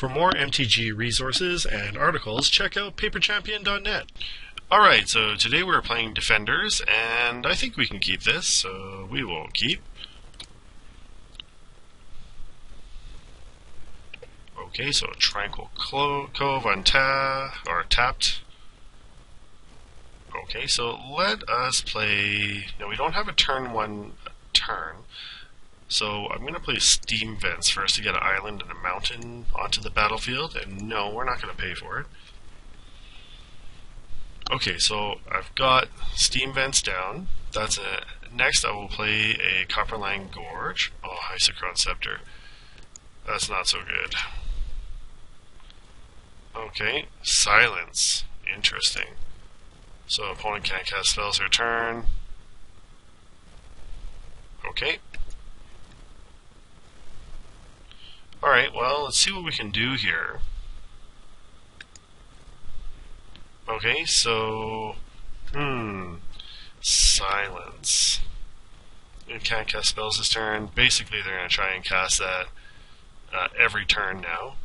For more MTG resources and articles, check out paperchampion.net. Alright, so today we're playing Defenders, and I think we can keep this, so we will keep. Okay, so Tranquil Cove tapped. Okay, so let us play. Now we don't have a turn turn, so I'm going to play Steam Vents first to get an island and a mountain onto the battlefield, and no, we're not going to pay for it. Okay, so I've got Steam Vents down. That's it. Next I will play a Copperline Gorge. Oh, Isochron Scepter. That's not so good. Okay, Silence. Interesting. So opponent can't cast spells or turn. Okay. Alright, well, let's see what we can do here. Okay, so... Silence. It can't cast spells this turn. Basically, they're going to try and cast that every turn now.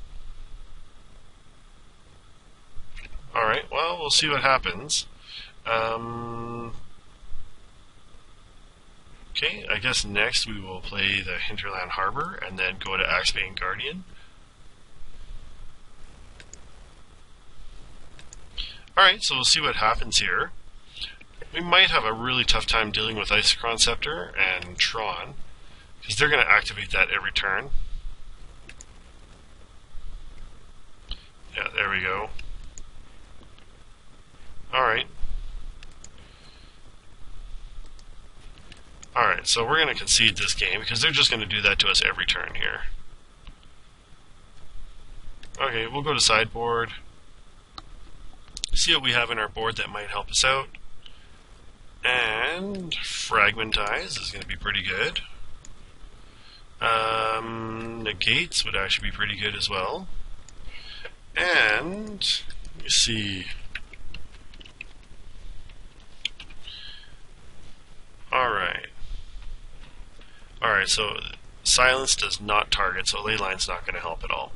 Alright, well, we'll see what happens. Okay, I guess next we will play the Hinterland Harbor and then go to Axebane Guardian. Alright, so we'll see what happens here. We might have a really tough time dealing with Isochron Scepter and Tron, because they're going to activate that every turn. Yeah, there we go. Alright. Alright, so we're going to concede this game, because they're just going to do that to us every turn here. Okay, we'll go to Sideboard. See what we have in our board that might help us out. And Fragmentize is going to be pretty good. Negates would actually be pretty good as well. And let me see. Alright. Alright, so Silence does not target, so Leyline's not going to help at all.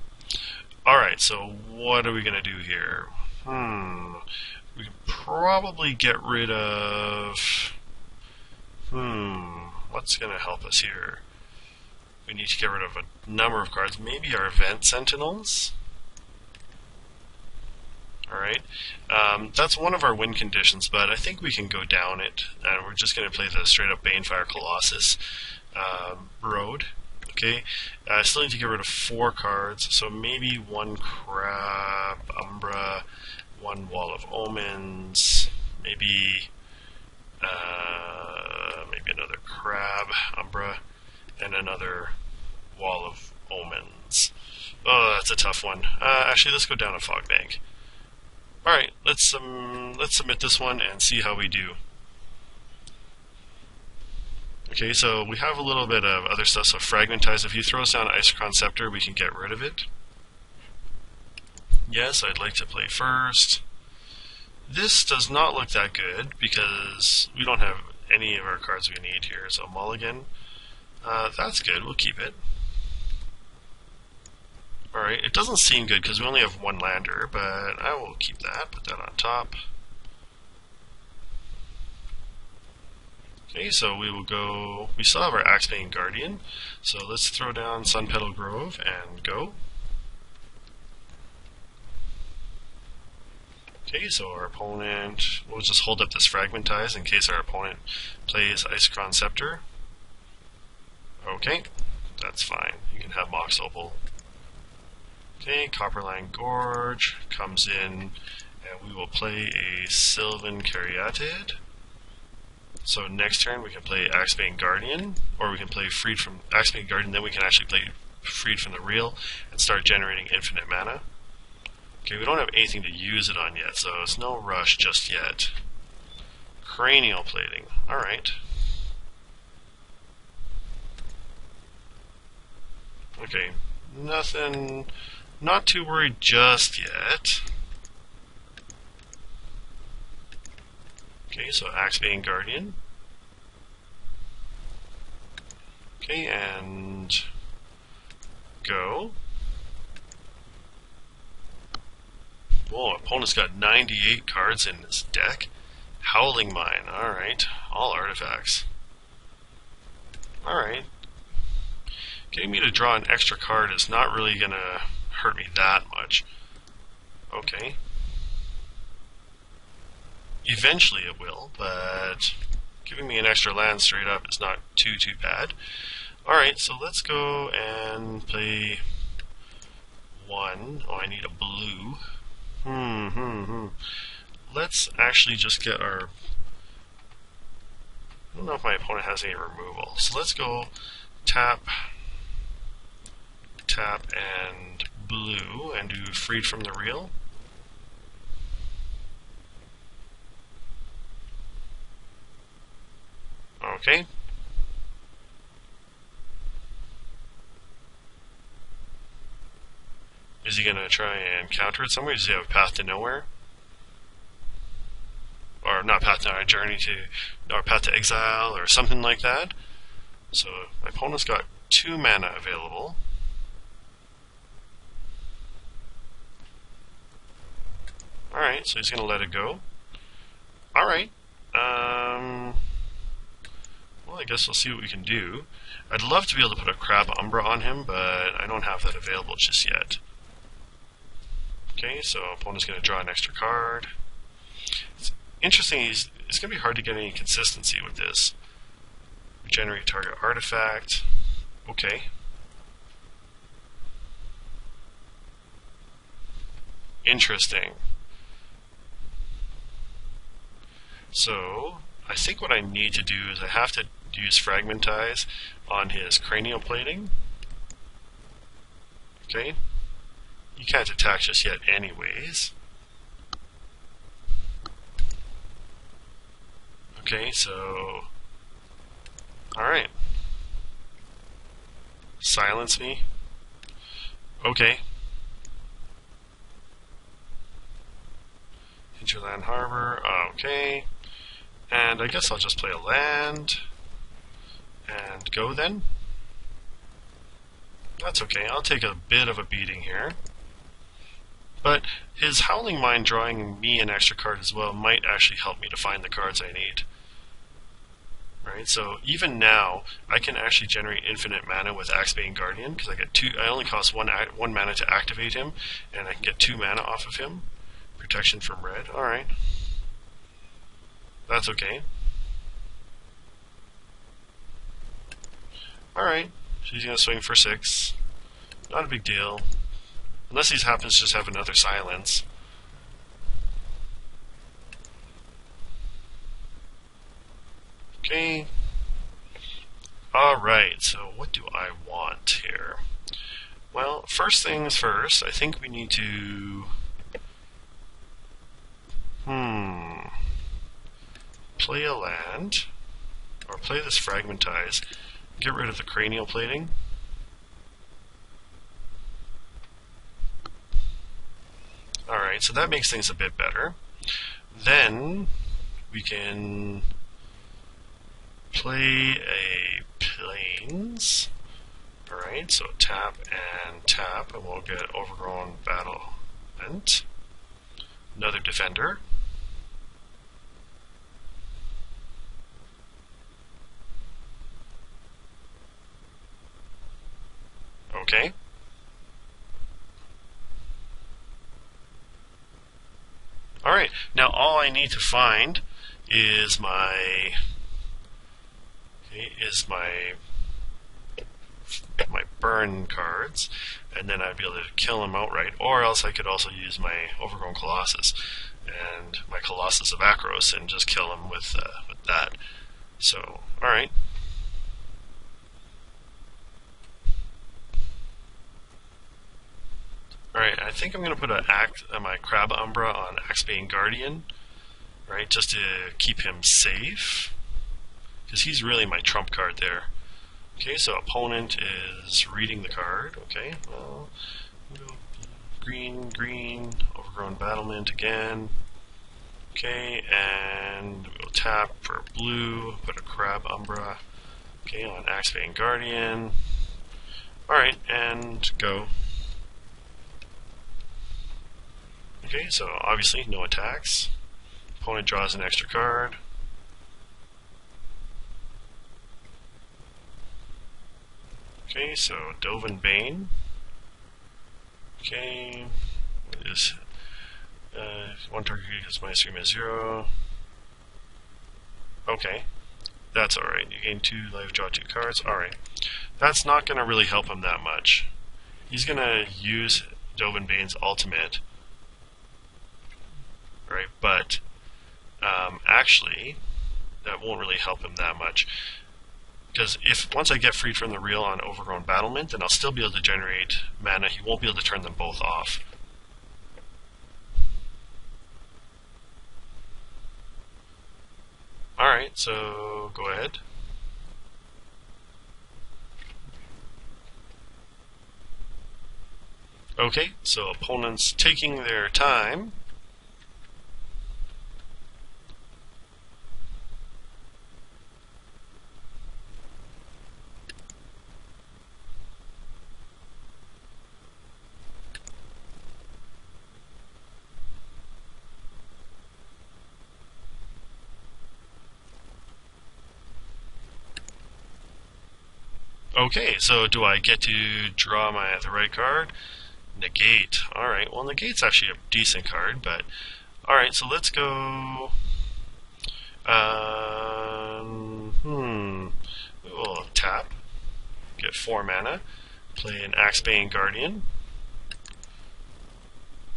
Alright, so what are we going to do here? We can probably get rid of... what's going to help us here? We need to get rid of a number of cards. Maybe our Vent Sentinels? Alright. That's one of our win conditions, but I think we can go down it. And we're just going to play the straight up Banefire Colossus road. Okay. I still need to get rid of 4 cards, so maybe 1 Crab Umbra, 1 Wall of Omens, maybe another Crab Umbra, and another Wall of Omens. Oh, that's a tough one. Actually, let's go down to Fog Bank. Alright, let's submit this one and see how we do. Okay, so we have a little bit of other stuff, so Fragmentize. If you throw us down Isochron Scepter, we can get rid of it. Yes, I'd like to play first. This does not look that good, because we don't have any of our cards we need here, so Mulligan. That's good, we'll keep it. Alright, it doesn't seem good because we only have 1 lander, but I will keep that, put that on top. Okay, so we will go, we still have our Axebane Guardian, so let's throw down Sunpetal Grove and go. Okay, so our opponent, we'll just hold up this Fragmentize in case our opponent plays Isochron Scepter. Okay, that's fine, you can have Mox Opal. Okay, Copperline Gorge comes in, and we will play a Sylvan Caryatid. So next turn we can play Axebane Guardian, or we can play Freed from Axebane Guardian, then we can actually play Freed from the Real and start generating infinite mana. Okay, we don't have anything to use it on yet, so it's no rush just yet. Cranial Plating, alright. Okay, nothing... Not too worried just yet. Okay, so Axebane Guardian. Okay, and go. Whoa, opponent's got 98 cards in this deck. Howling Mine, alright. All artifacts. Alright. Getting me to draw an extra card is not really going to hurt me that much. Okay. Eventually it will, but giving me an extra land straight up is not too bad. Alright, so let's go and play one. Oh, I need a blue. Let's actually just get our... I don't know if my opponent has any removal. So let's go tap, and blue, and do Freed from the Real. Okay. Is he going to try and counter it somewhere? Does he have a Path to Nowhere? Or not Path to Nowhere, Journey to... or Path to Exile, or something like that. So my opponent's got 2 mana available. Alright, so he's going to let it go. Alright. Well, I guess we'll see what we can do. I'd love to be able to put a Crab Umbra on him, but I don't have that available just yet. Okay, so opponent's going to draw an extra card. It's interesting, it's going to be hard to get any consistency with this. Regenerate target artifact. Okay. Interesting. So, I think what I need to do is I have to use Fragmentize on his cranial plating. Okay. You can't attack just yet anyways. Okay, so... Alright. Silence me. Okay. Hinterland Harbor. Okay. And I guess I'll just play a land. And go then. That's okay. I'll take a bit of a beating here. But his Howling Mine drawing me an extra card as well might actually help me to find the cards I need. Right, so even now, I can actually generate infinite mana with Axebane Guardian, because I get 2. I only cost one mana to activate him, and I can get 2 mana off of him. Protection from red. Alright. That's okay. Alright, so he's going to swing for 6. Not a big deal. Unless he happens to just have another silence. Okay. Alright, so what do I want here? Well, first things first, I think we need to... play a land, or play this Fragmentize, get rid of the cranial plating. Alright, so that makes things a bit better. Then we can play a Plains. Alright, so tap, and we'll get Overgrown Battlement. Another Defender. Okay. Alright, now all I need to find is my burn cards, and then I'd be able to kill him outright, or else I could also use my Overgrown Colossus and my Colossus of Akros and just kill him with that. So, alright. Alright, I think I'm going to put my Crab Umbra on Axebane Guardian, right, just to keep him safe, because he's really my trump card there. Okay, so opponent is reading the card. Okay, well, we'll go green, Overgrown Battlement again. Okay, and we'll tap for blue, put a Crab Umbra, okay, on Axebane Guardian. Alright, and go. Okay, so obviously no attacks. Opponent draws an extra card. Okay, so Dovin Bane. Okay, what is one target has minus 3 minus 0. Okay, that's alright. You gain 2 life, draw 2 cards. Alright. That's not going to really help him that much. He's going to use Dovin Bane's ultimate. Right, but actually, that won't really help him that much. Because once I get freed from the reel on Overgrown Battlement, then I'll still be able to generate mana. He won't be able to turn them both off. Alright, so go ahead. Okay, so opponents taking their time. Okay, so do I get to draw the right card? Negate. Alright, well Negate's actually a decent card, but alright, so let's go we will tap, get 4 mana, play an Axebane Guardian.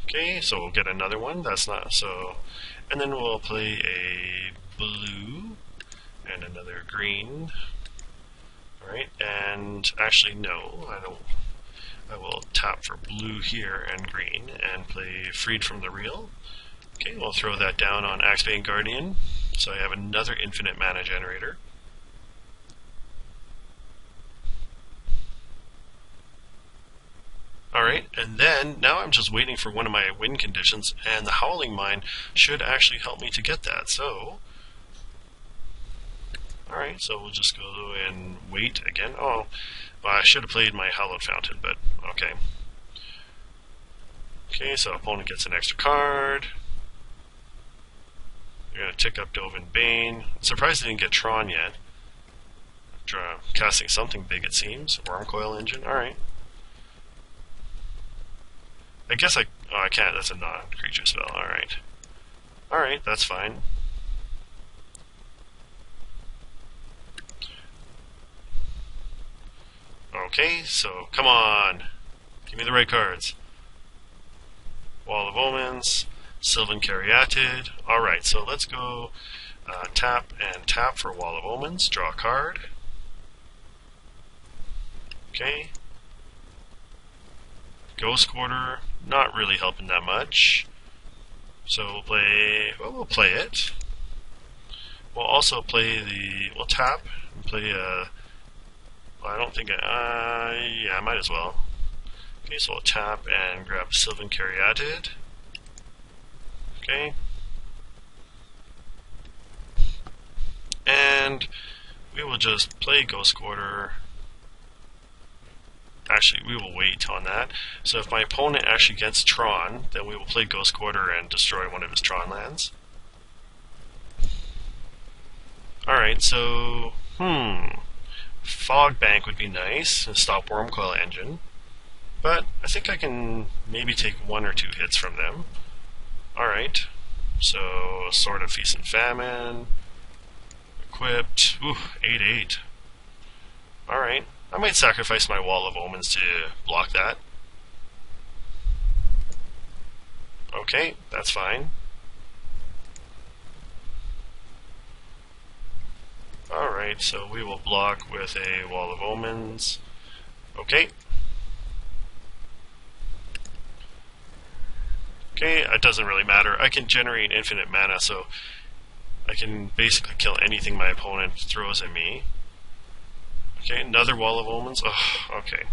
Okay, so we'll get another one, that's not so, and then we'll play a blue and another green. Alright, and actually no, I will tap for blue here and green and play Freed from the Reel. Okay, we'll throw that down on Axebane Guardian, so I have another infinite mana generator. Alright, and then now I'm just waiting for one of my win conditions, and the Howling Mine should actually help me to get that, so alright, so we'll just go and wait again. Oh, well, I should have played my Hallowed Fountain, but okay. Okay, so opponent gets an extra card. You're going to tick up Dovin Bane. I'm surprised I didn't get Tron yet. Casting something big, it seems. Wormcoil Engine, alright. I guess I can't, that's a non-creature spell, alright. Alright, that's fine. Okay, so come on, give me the right cards. Wall of Omens, Sylvan Caryatid. Alright, so let's go tap and tap for Wall of Omens, draw a card. Okay. Ghost Quarter, not really helping that much. So we'll play it. We'll also play we'll tap and play a, I don't think yeah, I might as well. Okay, so we'll tap and grab Sylvan Caryatid. Okay. And we will just play Ghost Quarter. Actually, we will wait on that. So if my opponent actually gets Tron, then we will play Ghost Quarter and destroy one of his Tron lands. Alright, so, Fog Bank would be nice, and stop Wormcoil Engine. But I think I can maybe take 1 or 2 hits from them. Alright, so Sword of Feast and Famine. Equipped. Ooh, 8/8. Alright, I might sacrifice my Wall of Omens to block that. Okay, that's fine. Alright, so we will block with a Wall of Omens. Okay. Okay, it doesn't really matter. I can generate infinite mana, so I can basically kill anything my opponent throws at me. Okay, another Wall of Omens. Oh, okay.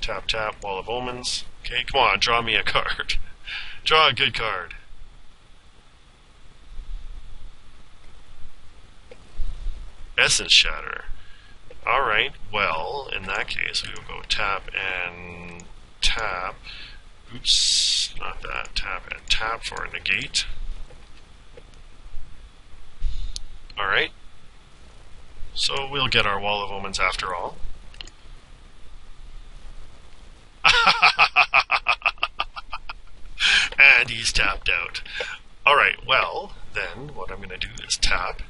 Tap, tap, Wall of Omens. Okay, come on, draw me a card. Draw a good card. Essence Shatter. Alright, well, in that case, we will go tap and tap. Oops, not that. Tap and tap for a negate. Alright. So we'll get our Wall of Omens after all. And he's tapped out. Alright, well, then what I'm going to do is tap.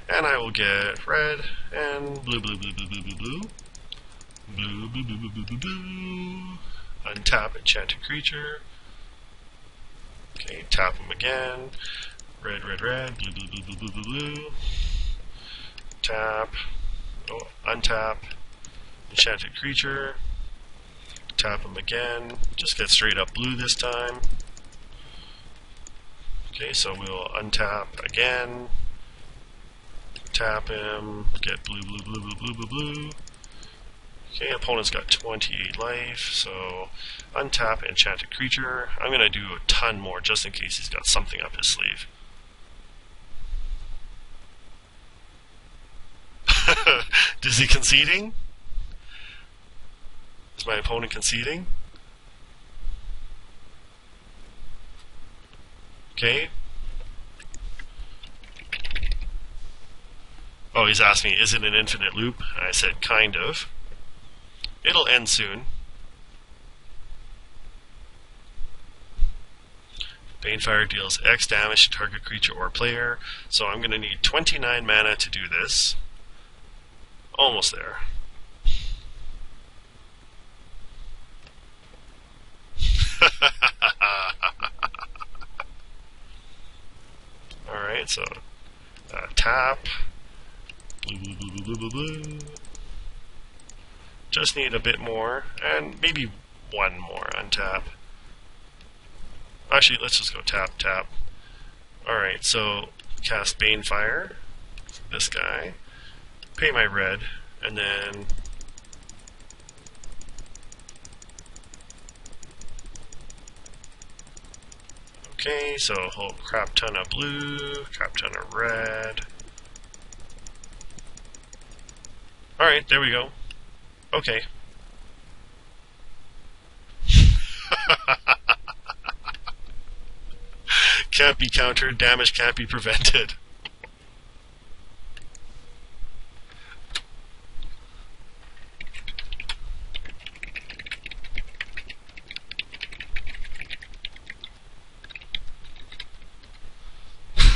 And I will get red and blue, blue, blue, blue, blue, blue, blue. Blue, blue, blue, blue, blue, blue, blue. Untap enchanted creature. Okay, tap him again. Red, red, red. Blue, blue, blue, blue, blue, blue, blue. Tap. Oh, untap. Enchanted creature. Tap him again. Just get straight up blue this time. Okay, so we'll untap again. Tap him. Get blue, blue, blue, blue, blue, blue, blue. Okay, opponent's got 28 life, so untap enchanted creature. I'm going to do a ton more just in case he's got something up his sleeve. Is he conceding? Is my opponent conceding? Okay. Oh, he's asked me, is it an infinite loop? And I said, kind of. It'll end soon. Banefire deals X damage to target creature or player, so I'm going to need 29 mana to do this. Almost there. Alright, so tap. Blue, blue, blue, blue, blue, blue, blue. Just need a bit more, and maybe one more untap. Actually, let's just go tap, tap. Alright, so cast Banefire, this guy, pay my red, and then okay, so a whole crap ton of blue, crap ton of red. Alright, there we go. Okay. Can't be countered, damage can't be prevented.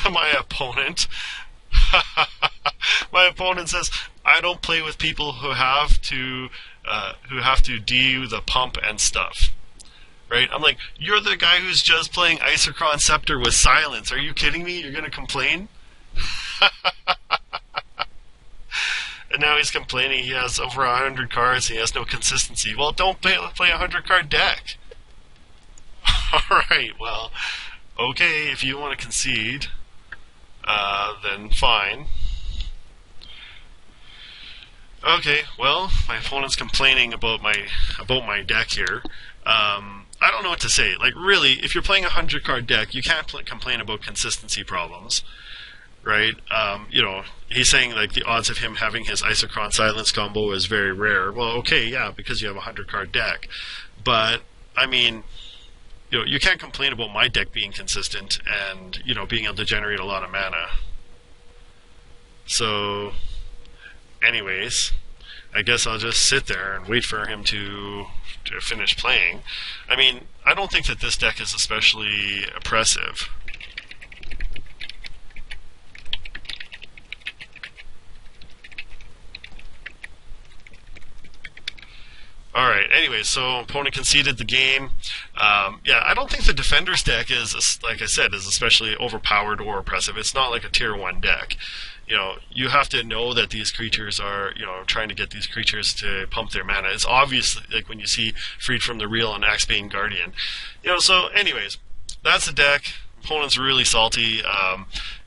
My opponent. My opponent says, I don't play with people who have to do the pump and stuff. Right? I'm like, you're the guy who's just playing Isochron Scepter with silence. Are you kidding me? You're gonna complain? And now he's complaining he has over 100 cards, he has no consistency. Well, don't play a 100-card deck. Alright, well, okay, if you want to concede, then fine. Okay, well, my opponent's complaining about my deck here. I don't know what to say. Like, really, if you're playing a 100-card deck, you can't complain about consistency problems, right? You know, he's saying, like, the odds of him having his Isochron Silence combo is very rare. Well, okay, yeah, because you have a 100-card deck. But, I mean, you know, you can't complain about my deck being consistent and, you know, being able to generate a lot of mana. So, anyways, I guess I'll just sit there and wait for him to finish playing. I mean, I don't think that this deck is especially oppressive. Alright, anyway, so opponent conceded the game. Yeah, I don't think the Defender's deck is, like I said, is especially overpowered or oppressive. It's not like a tier 1 deck. You know, you have to know that these creatures are, you know, trying to get these creatures to pump their mana. It's obviously, like when you see Freed from the Real and Axebane Guardian. You know, so anyways, that's the deck. Opponent's really salty.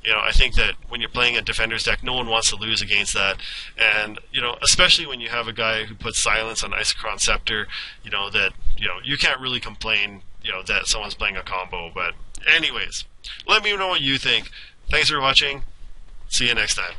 You know, I think that when you're playing a Defender's deck, no one wants to lose against that. And, you know, especially when you have a guy who puts silence on Isochron Scepter, you know, that, you know, you can't really complain, you know, that someone's playing a combo. But anyways, let me know what you think. Thanks for watching. See you next time.